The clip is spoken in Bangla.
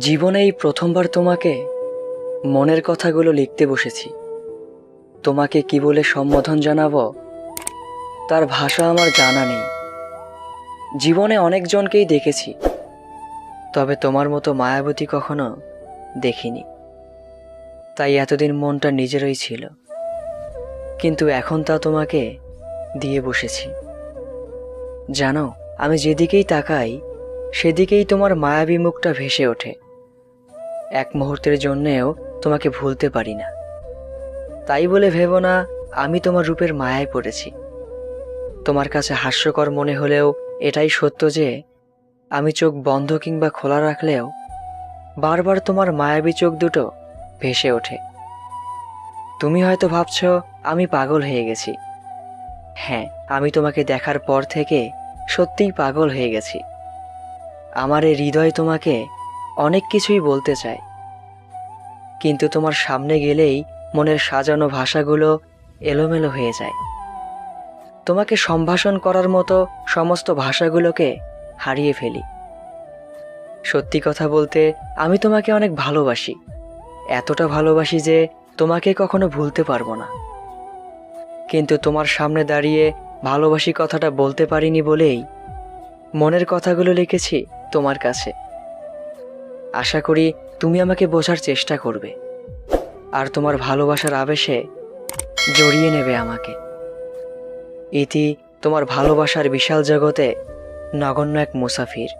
জীবনে এই প্রথমবার তোমাকে মনের কথাগুলো লিখতে বসেছি। তোমাকে কি বলে সম্বোধন জানাবো তার ভাষা আমার জানা নেই। জীবনে অনেকজনকেই দেখেছি, তবে তোমার মতো মায়াবতী কখনো দেখিনি। তাই এতদিন মনটা নিজেরই ছিল, কিন্তু এখন তা তোমাকে দিয়ে বসেছি। জানো, আমি যেদিকেই তাকাই সেদিকেই তোমার মায়াবী মুখটা ভেসে ওঠে। এক মুহূর্তের জন্যেও তোমাকে ভুলতে পারি না। তাই বলে ভেবো না আমি তোমার রূপের মায়ায় পড়েছি। তোমার কাছে হাস্যকর মনে হলেও এটাই সত্য যে আমি চোখ বন্ধ কিংবা খোলা রাখলেও বারবার তোমার মায়াবী চোখ দুটো ভেসে ওঠে। তুমি হয়তো ভাবছো আমি পাগল হয়ে গেছি। হ্যাঁ, আমি তোমাকে দেখার পর থেকে সত্যিই পাগল হয়ে গেছি। আমার এই হৃদয় তোমাকে অনেক কিছুই বলতে চায়, কিন্তু তোমার সামনে গেলেই মনের সাজানো ভাষাগুলো এলোমেলো হয়ে যায়। তোমাকে সম্ভাষণ করার মতো সমস্ত ভাষাগুলোকে হারিয়ে ফেলি। সত্যি কথা বলতে আমি তোমাকে অনেক ভালোবাসি, এতটা ভালোবাসি যে তোমাকে কখনো ভুলতে পারবো না। কিন্তু তোমার সামনে দাঁড়িয়ে ভালোবাসি কথাটা বলতে পারিনি বলেই মনের কথাগুলো লিখেছি তোমার কাছে। আশা করি তুমি আমাকে বোঝার চেষ্টা করবে আর তোমার ভালোবাসার আবেশে জড়িয়ে নেবে আমাকে। ইতি তোমার ভালোবাসার বিশাল জগতে নগণ্য এক মুসাফির।